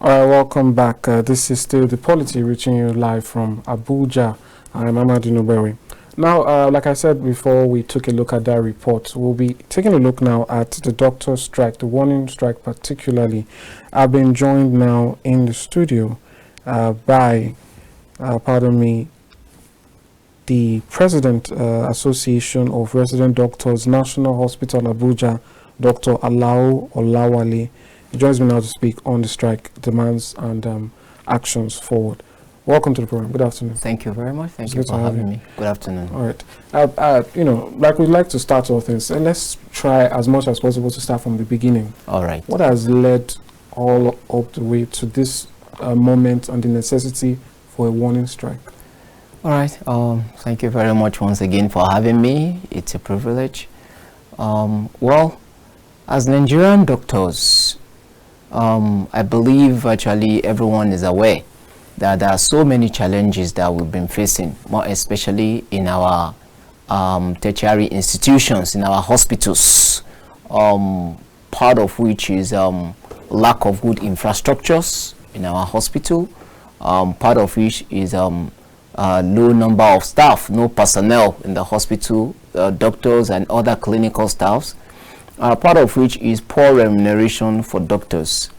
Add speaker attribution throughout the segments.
Speaker 1: All right, welcome back. This is still the POLITY reaching you live from Abuja. I'm Amadin Ogbewe. Now, like I said before, we took a look at that report. We'll be taking a look now at the doctor strike, the warning strike particularly. I've been joined now in the studio by, the President Association of Resident Doctors, National Hospital Abuja, Dr. Alao Olawale. He joins me now to speak on the strike demands and actions forward. Welcome to the program. Good afternoon.
Speaker 2: Thank you very much. Thank you for having me. Good afternoon.
Speaker 1: All right. Like we'd like to start off things, and let's try as much as possible to start from the beginning.
Speaker 2: All right.
Speaker 1: What has led all up the way to this moment and the necessity for a warning strike?
Speaker 2: All right. Thank you very much once again for having me. It's a privilege. Well, as Nigerian doctors, I believe virtually everyone is aware that there are so many challenges that we've been facing, more especially in our tertiary institutions, in our hospitals, part of which is lack of good infrastructures in our hospital, part of which is low number of staff, no personnel in the hospital, doctors and other clinical staffs, part of which is poor remuneration for doctors.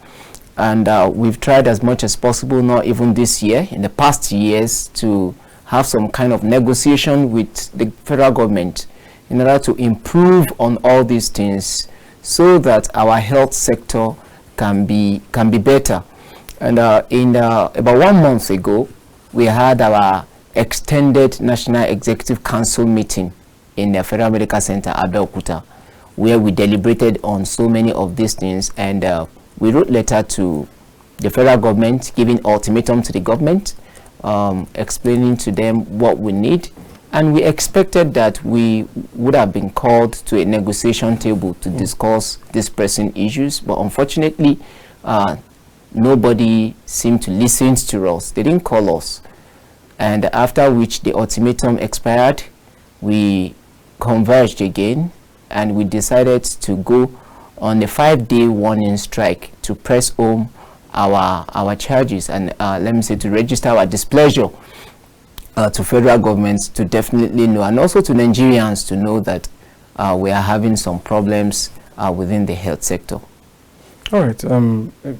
Speaker 2: And we've tried as much as possible, not even this year, in the past years, to have some kind of negotiation with the federal government in order to improve on all these things so that our health sector can be better. And about 1 month ago, we had our extended National Executive Council meeting in the Federal Medical Center, Abeokuta, where we deliberated on so many of these things, and we wrote letter to the federal government, giving ultimatum to the government, explaining to them what we need, and we expected that we would have been called to a negotiation table to discuss these pressing issues, but unfortunately, nobody seemed to listen to us. They didn't call us, and after which the ultimatum expired, we converged again, and we decided to go on a 5-day warning strike to press home our charges and let me say to register our displeasure to federal governments to definitely know, and also to Nigerians to know that we are having some problems within the health sector.
Speaker 1: All right.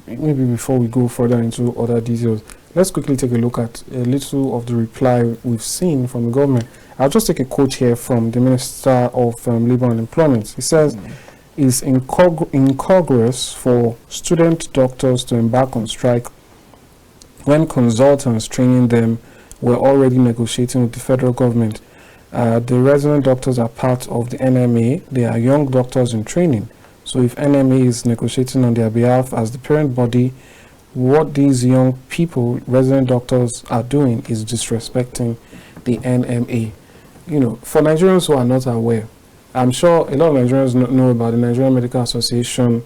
Speaker 1: Maybe before we go further into other details, let's quickly take a look at a little of the reply we've seen from the government. I'll just take a quote here from the Minister of Labour and Employment. He says, "It's incongruous for student doctors to embark on strike when consultants training them were already negotiating with the federal government. The resident doctors are part of the NMA. They are young doctors in training. So if NMA is negotiating on their behalf as the parent body, what these young people, resident doctors, are doing is disrespecting the NMA." You know, for Nigerians who are not aware, I'm sure a lot of Nigerians know about the Nigerian Medical Association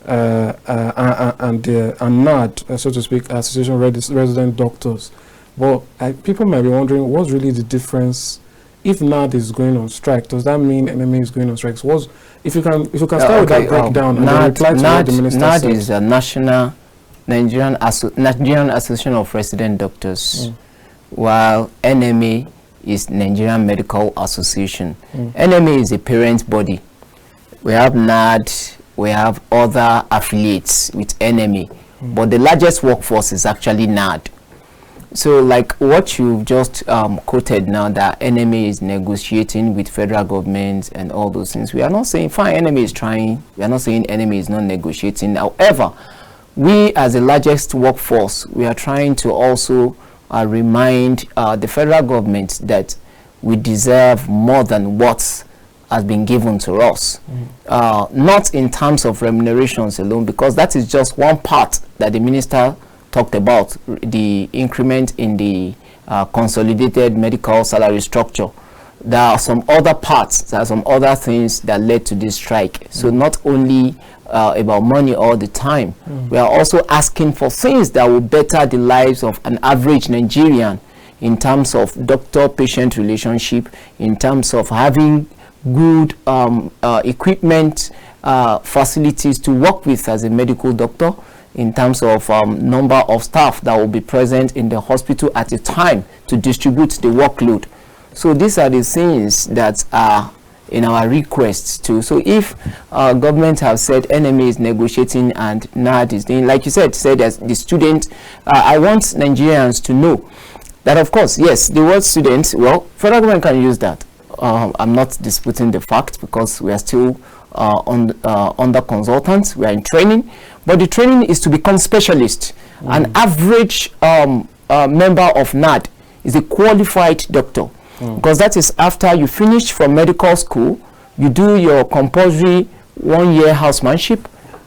Speaker 1: and NAD, so to speak, Association of Resident Doctors. But people might be wondering, what's really the difference? If NAD is going on strike, does that mean NMA is going on strike? So if you can start with that breakdown and then reply to what the minister said.
Speaker 2: NAD is a Nigerian Association of Resident Doctors, while NMA is Nigerian Medical Association. NMA is a parent body. We have NAD, we have other affiliates with NMA, but the largest workforce is actually NAD. So like what you've just quoted now, that NMA is negotiating with federal government and all those things, we are not saying fine, NMA is trying, we are not saying NMA is not negotiating. However, we as the largest workforce, we are trying to also remind the federal government that we deserve more than what has been given to us. Not in terms of remunerations alone, because that is just one part that the minister talked about, the increment in the consolidated medical salary structure. There are some other parts, there are some other things that led to this strike. So not only about money all the time, we are also asking for things that will better the lives of an average Nigerian in terms of doctor-patient relationship, in terms of having good equipment, facilities to work with as a medical doctor, in terms of number of staff that will be present in the hospital at a time to distribute the workload. So these are the things that are in our requests too. So if government have said NMA is negotiating and NAD is doing, like you said as the student, I want Nigerians to know that, of course, yes, the word student, well, federal government can use that. I'm not disputing the fact, because we are still under consultants, we are in training, but the training is to become specialist. An average member of NAD is a qualified doctor, because that is after you finish from medical school, you do your compulsory 1-year housemanship,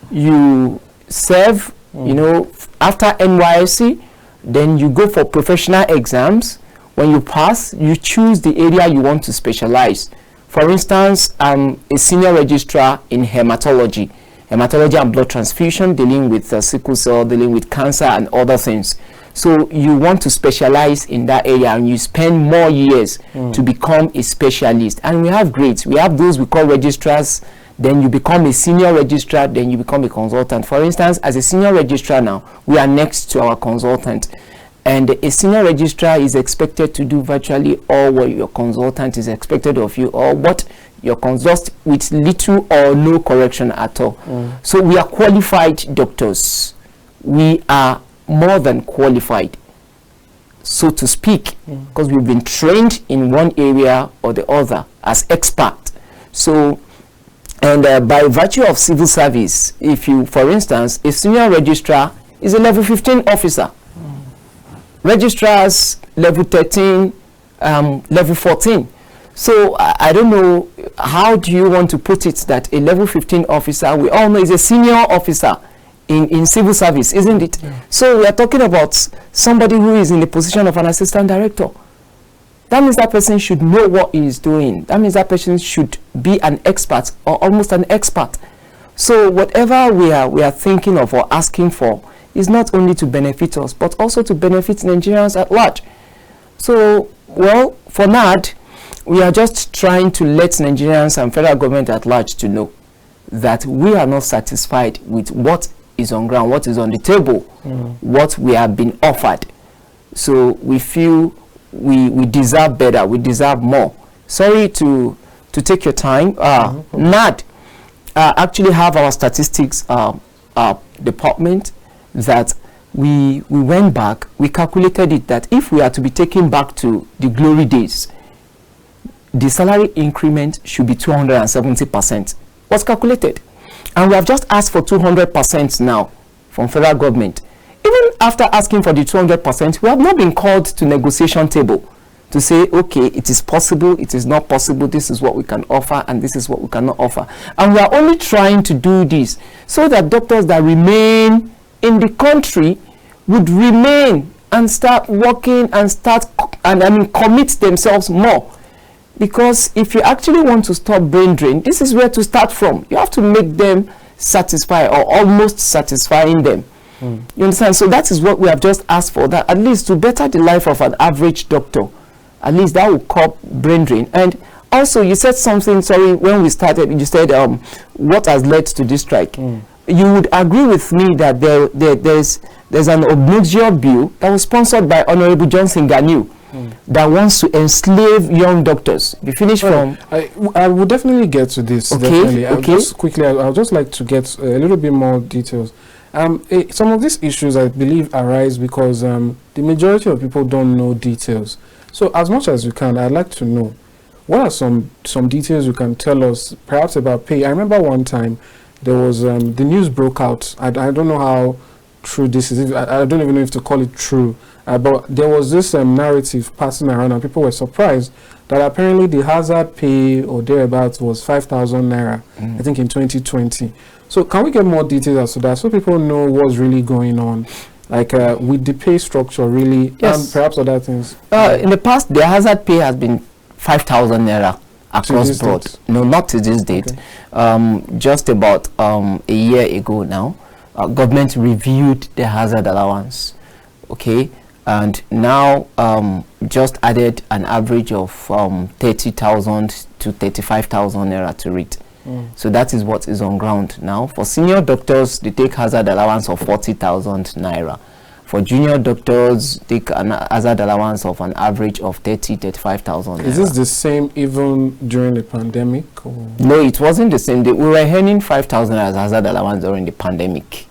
Speaker 2: you serve, you know, after NYSC, then you go for professional exams. When you pass, you choose the area you want to specialize. For instance, I'm a senior registrar in hematology and blood transfusion, dealing with sickle cell, dealing with cancer and other things. So you want to specialize in that area, and you spend more years to become a specialist. And we have grades. We have those we call registrars. Then you become a senior registrar, then you become a consultant. For instance, as a senior registrar now, we are next to our consultant. And a senior registrar is expected to do virtually all what your consultant is expected of you, or what your consultant, with little or no correction at all. So we are qualified doctors. We are more than qualified, so to speak, because we've been trained in one area or the other as expert. So, and by virtue of civil service, if you, for instance, a senior registrar is a level 15 officer. Registrars level 13, level 14. So I don't know, how do you want to put it that a level 15 officer, we all know, is a senior officer in civil service, isn't it? So we are talking about somebody who is in the position of an assistant director. That means that person should know what he is doing. That means that person should be an expert, or almost an expert. So whatever we are thinking of or asking for is not only to benefit us, but also to benefit Nigerians at large. So, well, for NAD, we are just trying to let Nigerians and federal government at large to know that we are not satisfied with what is on ground, what is on the table, what we have been offered. So we feel we deserve better, we deserve more. Sorry to take your time. NAD actually have our statistics department that we went back, we calculated it that if we are to be taken back to the glory days, the salary increment should be 270%. Was calculated. And we have just asked for 200% now from federal government. Even after asking for the 200%, we have not been called to negotiation table to say, okay, it is possible, it is not possible, this is what we can offer, and this is what we cannot offer. And we are only trying to do this so that doctors that remain in the country would remain and start working and commit themselves more. Because if you actually want to stop brain drain, this is where to start from. You have to make them satisfy, or almost satisfying them. You understand? So that is what we have just asked for, that at least to better the life of an average doctor. At least that will curb brain drain. And also, you said something, sorry, when we started, you said what has led to this strike. You would agree with me that there's an obnoxious bill that was sponsored by Honorable Johnson Ganiu that wants to enslave young doctors. You finish from...
Speaker 1: I will definitely get to this.
Speaker 2: Okay,
Speaker 1: okay. Just quickly, I'll just like to get a little bit more details. Some of these issues, I believe, arise because the majority of people don't know details. So as much as you can, I'd like to know, what are some details you can tell us, perhaps about pay? I remember one time, there was the news broke out. I don't know how true this is. I don't even know if to call it true. But there was this narrative passing around, and people were surprised that apparently the hazard pay or thereabouts was 5,000 naira, I think in 2020. So can we get more details as to that, so people know what's really going on, like with the pay structure really, and perhaps other things?
Speaker 2: In the past, the hazard pay has been 5,000 naira across board. No, not to this date. Okay. Just about a year ago now, government reviewed the hazard allowance. Okay, and now just added an average of 30,000 to 35,000 naira to it. So that is what is on ground now. For senior doctors, they take hazard allowance of 40,000 naira. For junior doctors, take an hazard allowance of an average of 35,000 naira.
Speaker 1: Is this the same even during the pandemic? Or?
Speaker 2: No, it wasn't the same. We were earning 5,000 as hazard allowance during the pandemic.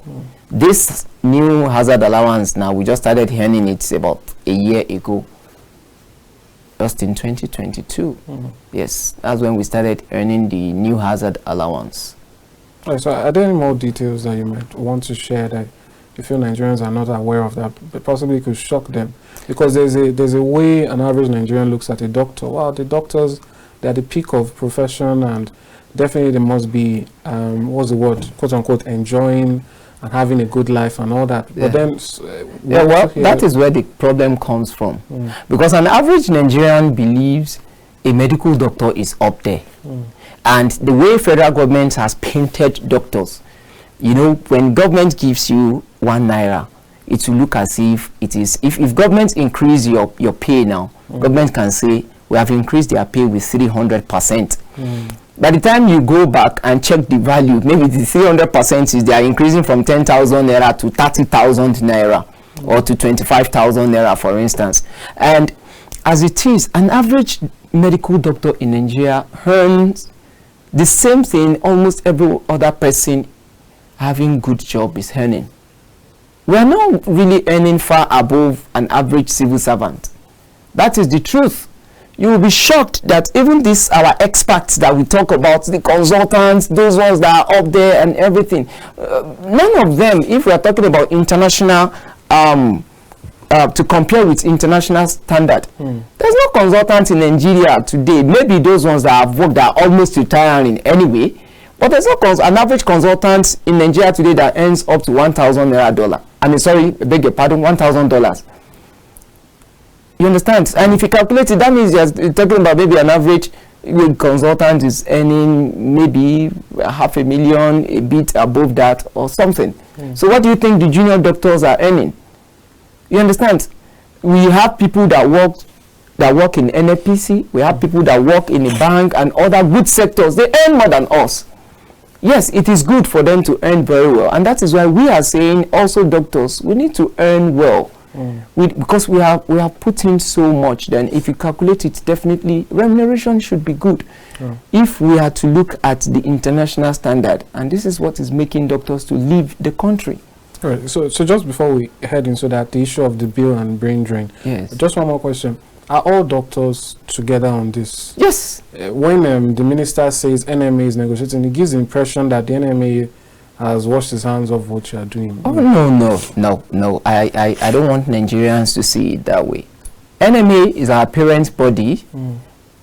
Speaker 2: This new hazard allowance now, we just started earning it about a year ago. Just in 2022. Yes, that's when we started earning the new hazard allowance.
Speaker 1: Right, so are there any more details that you might want to share that you feel Nigerians are not aware of that but possibly could shock them? Because there's a way an average Nigerian looks at a doctor. Wow, the doctors, they're the peak of profession, and definitely they must be what's the word, quote unquote, enjoying and having a good life and all that.
Speaker 2: Yeah.
Speaker 1: But then
Speaker 2: well, that is where the problem comes from. Because an average Nigerian believes a medical doctor is up there. And the way federal government has painted doctors, you know, when government gives you 1 naira, it will look as if it is, if government increase your pay now, government can say, we have increased their pay with 300%. By the time you go back and check the value, maybe the 300% is they are increasing from 10,000 naira to 30,000 naira or to 25,000 naira, for instance. And as it is, an average medical doctor in Nigeria earns the same thing almost every other person having good job is earning. We are not really earning far above an average civil servant. That is the truth. You will be shocked that even these our experts that we talk about, the consultants, those ones that are up there and everything, none of them, if we are talking about international, to compare with international standard, there's no consultant in Nigeria today. Maybe those ones that have worked that are almost retiring anyway, but there's no an average consultant in Nigeria today that earns up to 1,000 naira dollar. I mean, sorry, beg your pardon, $1,000. You understand? And if you calculate it, that means you're talking about maybe an average consultant is earning maybe 500,000, a bit above that or something. So what do you think the junior doctors are earning? You understand? We have people that work in NFPC, we have people that work in a bank and other good sectors. They earn more than us. Yes, it is good for them to earn very well. And that is why we are saying also doctors, we need to earn well. Because we have put in so much, then if you calculate it, definitely remuneration should be good. If we are to look at the international standard, and this is what is making doctors to leave the country.
Speaker 1: All right, so just before we head into that, the issue of the bill and brain drain, just one more question. Are all doctors together on this?
Speaker 2: Yes.
Speaker 1: When the minister says NMA is negotiating, it gives the impression that the NMA has washed his hands of what you are doing.
Speaker 2: Oh, no. I don't want Nigerians to see it that way. NMA is our parent body.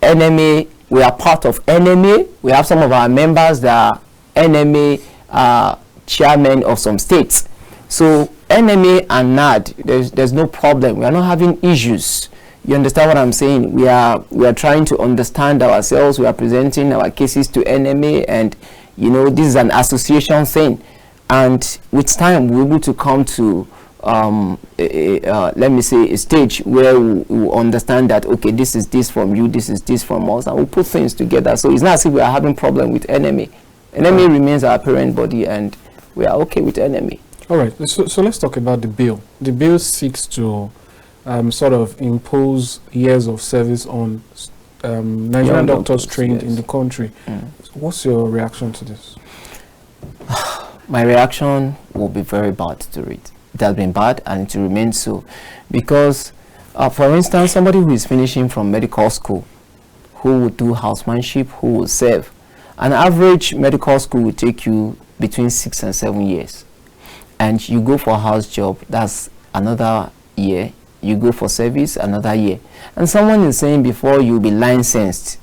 Speaker 2: NMA, we are part of NMA. We have some of our members that are NMA chairmen of some states. So NMA and NAD, there's no problem. We are not having issues. You understand what I'm saying? We are trying to understand ourselves. We are presenting our cases to NMA, and you know, this is an association thing, and with time we're able to come to let me say a stage where we understand that okay, this is this from you, this is this from us, and we'll put things together. So it's not as if we are having problem with NMA. NMA remains our parent body, and we are okay with NMA.
Speaker 1: All right, so let's talk about the bill. The bill seeks to sort of impose years of service on Nigerian doctors trained in the country. So what's your reaction to this?
Speaker 2: My reaction will be very bad to it. It has been bad and it will remain so. Because, for instance, somebody who is finishing from medical school, who will do housemanship, who will serve, an average medical school will take you between 6 and 7 years. And you go for a house job, that's another year. You go for service, another year. And someone is saying before you be licensed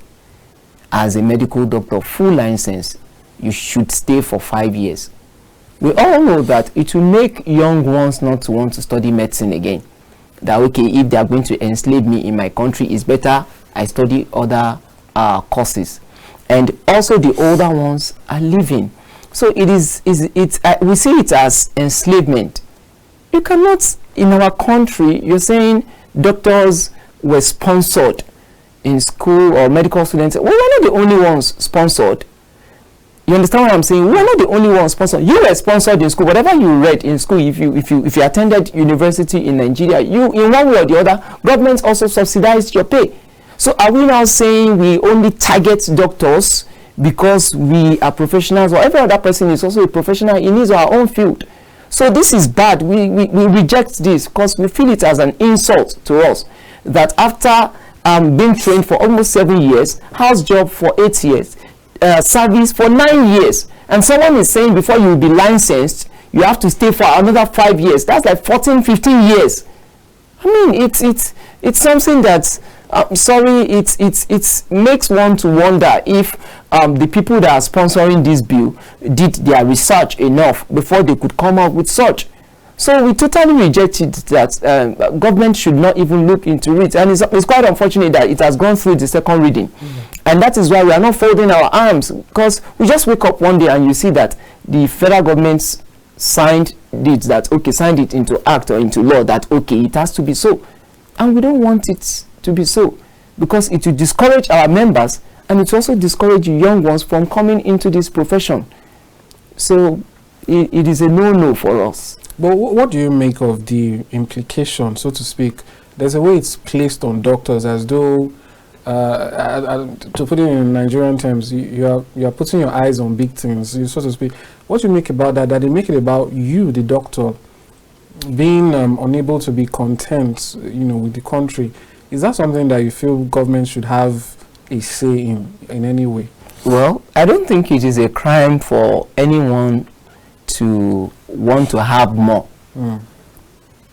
Speaker 2: as a medical doctor, full license, you should stay for 5 years. We all know that it will make young ones not to want to study medicine again. That okay, if they are going to enslave me in my country, it's better I study other courses. And also the older ones are leaving. So we see it as enslavement. You cannot, in our country, you're saying doctors were sponsored in school, or medical students. Well, we're not the only ones sponsored. You understand what I'm saying? We're not the only ones sponsored. You were sponsored in school. Whatever you read in school, if you attended university in Nigeria, you, in one way or the other, government also subsidized your pay. So are we now saying we only target doctors because we are professionals, or every other person is also a professional in his or her own field? So this is bad. We reject this because we feel it as an insult to us that after being trained for almost 7 years, house job for 8 years, service for 9 years, and someone is saying before you will be licensed you have to stay for another 5 years. That's like 14-15 years. I mean, it's something that sorry, it makes one to wonder if the people that are sponsoring this bill did their research enough before they could come up with such. So we totally rejected that. Government should not even look into it, and it's quite unfortunate that it has gone through the second reading. And that is why we are not folding our arms, because we just wake up one day and you see that the federal government signed it into act or into law that okay, it has to be so, and we don't want it to be so, because it will discourage our members and it also discourage young ones from coming into this profession. So it is a no-no for us.
Speaker 1: But what do you make of the implication, so to speak? There's a way it's placed on doctors as though, to put it in Nigerian terms, you are putting your eyes on big things, so to speak. What do you make about that? That they make it about you, the doctor, being unable to be content, with the country. Is that something that you feel government should have a say in any way?
Speaker 2: Well, I don't think it is a crime for anyone to want to have more.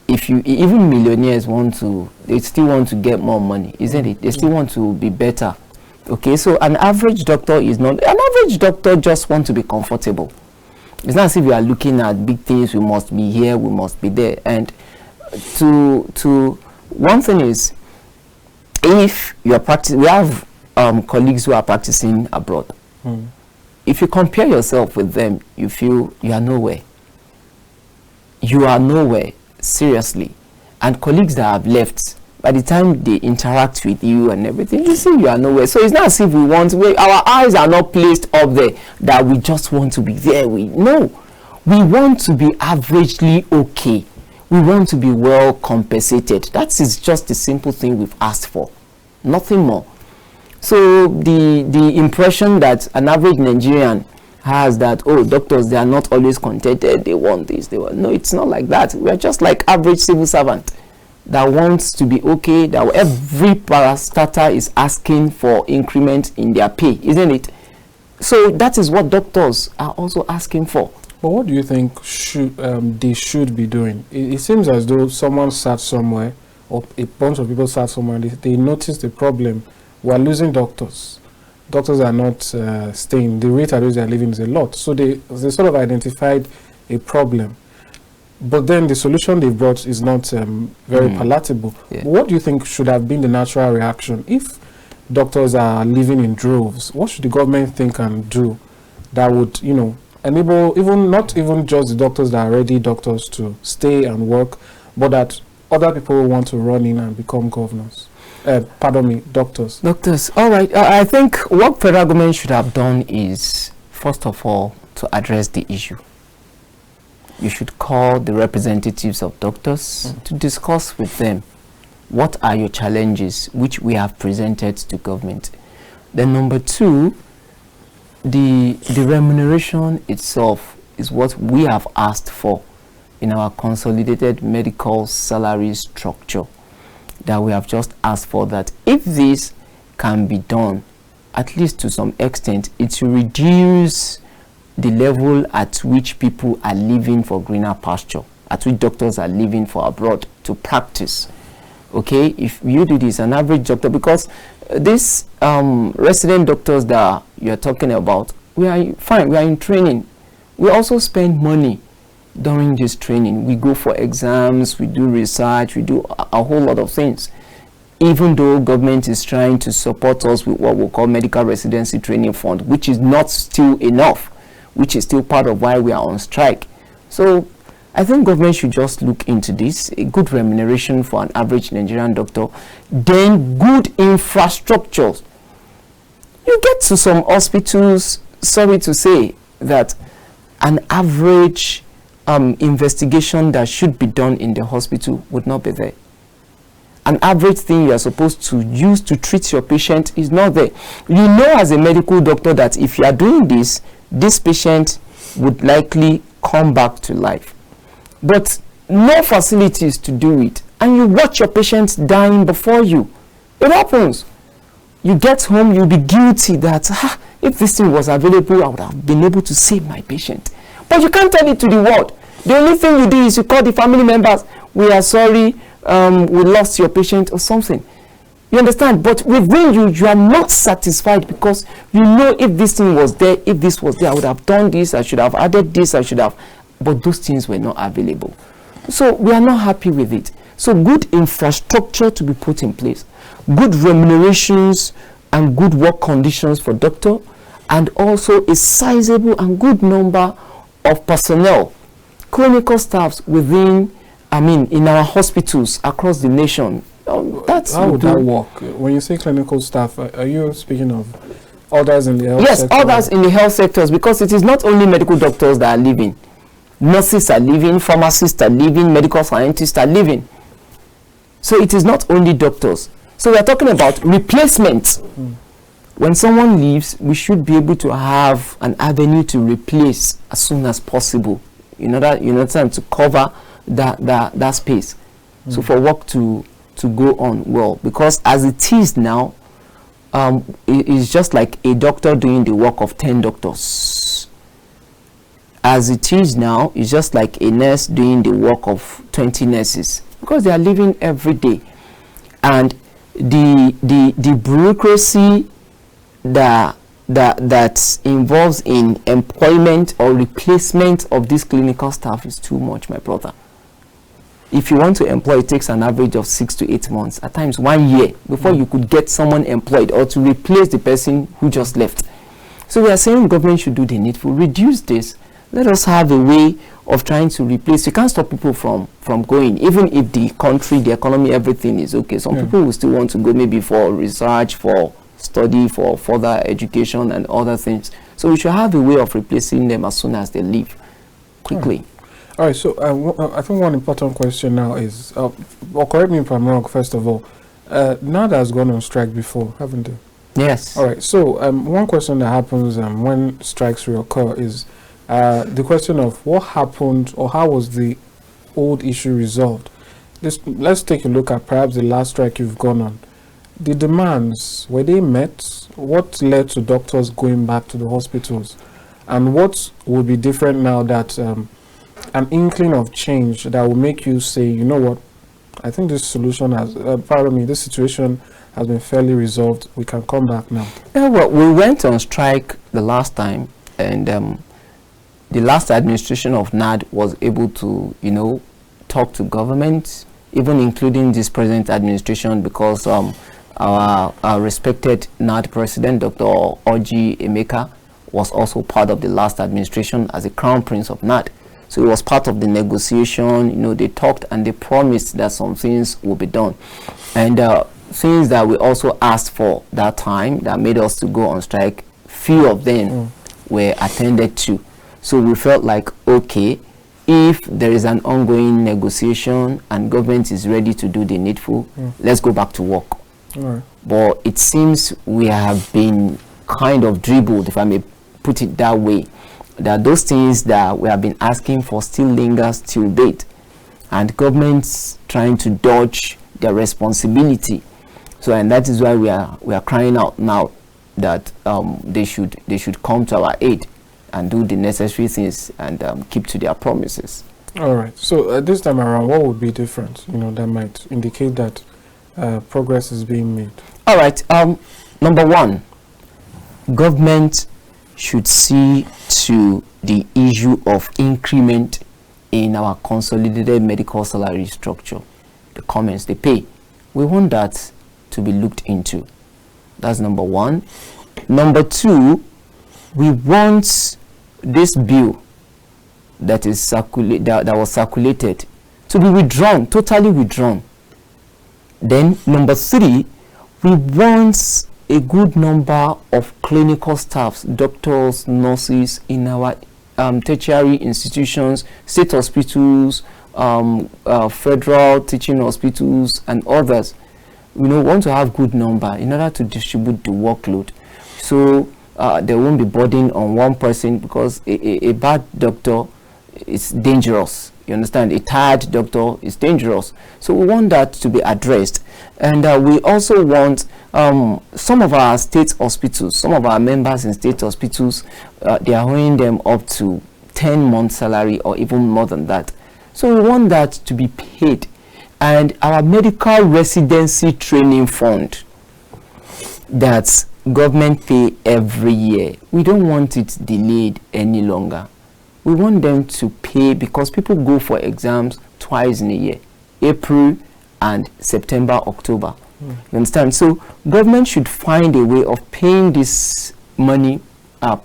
Speaker 2: If you, even millionaires they still want to get more money, isn't it? They still want to be better. Okay, so an average doctor just want to be comfortable. It's not as if you are looking at big things, we must be here, we must be there. And one thing is, if you are practicing, we have colleagues who are practicing abroad. If you compare yourself with them, you feel you are nowhere. You are nowhere, seriously. And colleagues that have left, by the time they interact with you and everything, you see you are nowhere. So it's not as if our eyes are not placed up there that we just want to be there. No, we want to be averagely okay. We want to be well compensated. That is just the simple thing we've asked for, nothing more. So the impression that an average Nigerian has that, oh, doctors, they are not always contented, they want this, no, it's not like that. We are just like average civil servant that wants to be okay, that every parastatal is asking for increment in their pay, isn't it? So that is what doctors are also asking for.
Speaker 1: But what do you think they should be doing? It seems as though someone sat somewhere, or a bunch of people sat somewhere, they noticed the problem. We are losing doctors. Doctors are not staying. The rate at which they are living is a lot. So they sort of identified a problem. But then the solution they brought is not very palatable. Yeah. What do you think should have been the natural reaction? If doctors are living in droves, what should the government think and do that would, enable not even just the doctors that are already doctors to stay and work, but that other people want to run in and become governors? Doctors. Doctors.
Speaker 2: All right. I think what federal government should have done is, first of all, to address the issue. You should call the representatives of doctors to discuss with them what are your challenges, which we have presented to government. Then number two, the remuneration itself is what we have asked for in our consolidated medical salary structure, that we have just asked for, that if this can be done, at least to some extent, it will reduce the level at which people are living for greener pasture, at which doctors are living for abroad to practice. Okay, if you do this, an average doctor, because these resident doctors that you're talking about, we are fine, we are in training. We also spend money during this training. We go for exams, we do research, we do a whole lot of things. Even though government is trying to support us with what we call medical residency training fund, which is not still enough, which is still part of why we are on strike. So I think government should just look into this, a good remuneration for an average Nigerian doctor, then good infrastructure. You get to some hospitals, sorry to say that an average investigation that should be done in the hospital would not be there. An average thing you are supposed to use to treat your patient is not there. You know as a medical doctor that if you are doing this, this patient would likely come back to life. But no facilities to do it. And you watch your patients dying before you. It happens. You get home, you'll be guilty that if this thing was available, I would have been able to save my patient. But you can't tell it to the world. The only thing you do is you call the family members. We are sorry, we lost your patient or something. You understand? But within you, you are not satisfied because you know if this thing was there, if this was there, I would have done this, I should have added this, I should have. But those things were not available. So we are not happy with it. So good infrastructure to be put in place, good remunerations and good work conditions for doctor, and also a sizable and good number of personnel, clinical staffs within, in our hospitals across the nation. That's
Speaker 1: how would that work? When you say clinical staff, are you speaking of others in the health sector?
Speaker 2: Yes, others in the health sectors, because it is not only medical doctors that are leaving. Nurses are leaving, pharmacists are leaving, medical scientists are leaving. So it is not only doctors. So we are talking about replacement. When someone leaves, we should be able to have an avenue to replace as soon as possible, in order to cover that space. So for work to go on well, because as it is now, it's just like a doctor doing the work of 10 doctors. As it is now, it's just like a nurse doing the work of 20 nurses, because they are living every day. And the bureaucracy that involves in employment or replacement of this clinical staff is too much, my brother. If you want to employ, it takes an average of 6 to 8 months, at times 1 year, before you could get someone employed or to replace the person who just left. So we are saying government should do the needful, reduce this. Let us have a way of trying to replace. You can't stop people from going, even if the country, the economy, everything is okay. Some people will still want to go, maybe for research, for study, for further education and other things. So we should have a way of replacing them as soon as they leave, quickly.
Speaker 1: All right, so I think one important question now is, well, correct me if I'm wrong, first of all, NAD has gone on strike before, haven't they?
Speaker 2: Yes.
Speaker 1: All right, so one question that happens when strikes reoccur is the question of what happened, or how was the old issue resolved? Let's take a look at perhaps the last strike you've gone on. The demands, were they met? What led to doctors going back to the hospitals? And what will be different now that an inkling of change that will make you say, you know what, I think this solution has, this situation has been fairly resolved. We can come back now.
Speaker 2: Yeah, well, we went on strike the last time, and the last administration of NAD was able to, talk to government, even including this present administration, because our respected NAD president, Dr. Oji Emeka, was also part of the last administration as a crown prince of NAD. So it was part of the negotiation. They talked and they promised that some things will be done. And things that we also asked for that time that made us to go on strike, few of them were attended to. So we felt like, okay, if there is an ongoing negotiation and government is ready to do the needful, let's go back to work. But it seems we have been kind of dribbled, if I may put it that way, that those things that we have been asking for still lingers till date, and government's trying to dodge their responsibility. So, and that is why we are crying out now that they should come to our aid and do the necessary things and keep to their promises.
Speaker 1: All right. So this time around, what would be different? That might indicate that progress is being made. All
Speaker 2: right. Number one, government should see to the issue of increment in our consolidated medical salary structure, the comments they pay. We want that to be looked into. That's number one. Number two, we want this bill that is that was circulated to be withdrawn, totally withdrawn. Then number three, we want a good number of clinical staffs, doctors, nurses in our tertiary institutions, state hospitals, federal teaching hospitals, and others. We want to have good number in order to distribute the workload, so there won't be burden on one person, because a bad doctor is dangerous. You understand? A tired doctor is dangerous. So we want that to be addressed. And we also want some of our state hospitals, some of our members in state hospitals, they are owing them up to 10 months salary or even more than that. So we want that to be paid. And our medical residency training fund that government pay every year, we don't want it delayed any longer. We want them to pay, because people go for exams twice in a year, April and September, October. You understand? So government should find a way of paying this money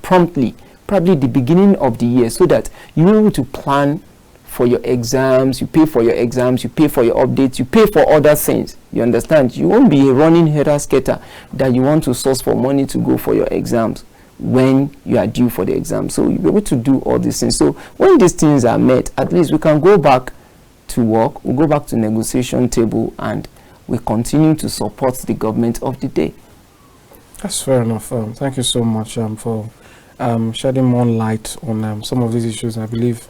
Speaker 2: promptly, probably the beginning of the year, so that you're able to plan for your exams, you pay for your exams, you pay for your updates, you pay for other things. You understand? You won't be a running header-skater that you want to source for money to go for your exams when you are due for the exam. So you'll be able to do all these things. So when these things are met, at least we can go back to work, we'll go back to negotiation table, and we continue to support the government of the day. That's
Speaker 1: fair enough. Thank you so much for shedding more light on some of these issues. I believe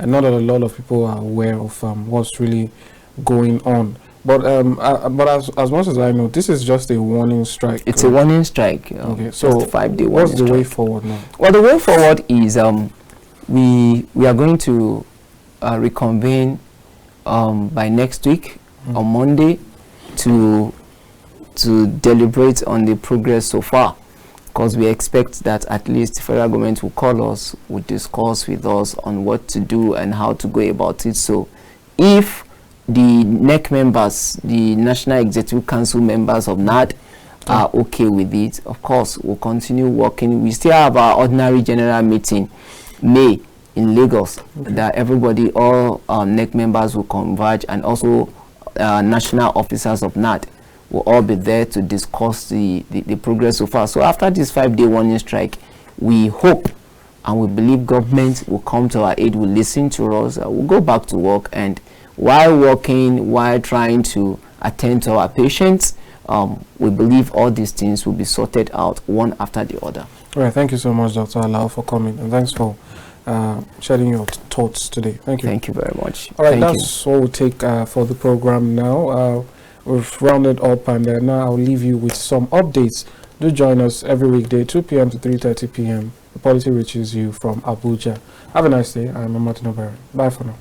Speaker 1: not a lot of people are aware of what's really going on. But as much as I know, this is just a warning strike.
Speaker 2: It's a warning strike.
Speaker 1: Okay, so
Speaker 2: 5-day warning
Speaker 1: what's the
Speaker 2: strike.
Speaker 1: way forward now?
Speaker 2: Well, the way forward is we are going to reconvene by next week on Monday to deliberate on the progress so far, because we expect that at least the federal government will call us, will discuss with us on what to do and how to go about it. So if the NEC members, the National Executive Council members of NAD, are okay with it, of course, we'll continue working. We still have our ordinary general meeting May in Lagos, that everybody, all NEC members will converge, and also national officers of NAD will all be there to discuss the progress so far. So after this 5-day warning strike, we hope and we believe government will come to our aid, will listen to us, we'll go back to work, and while working, while trying to attend to our patients, we believe all these things will be sorted out one after the other.
Speaker 1: All right, thank you so much, Dr. Alao, for coming, and thanks for sharing your thoughts today. Thank you.
Speaker 2: Thank you very much.
Speaker 1: All right, that's all we'll take for the program now. We've rounded up, and now I'll leave you with some updates. Do join us every weekday, 2 p.m. to 3:30 p.m. The Polity reaches you from Abuja. Have a nice day. I'm Amadin. Bye for now.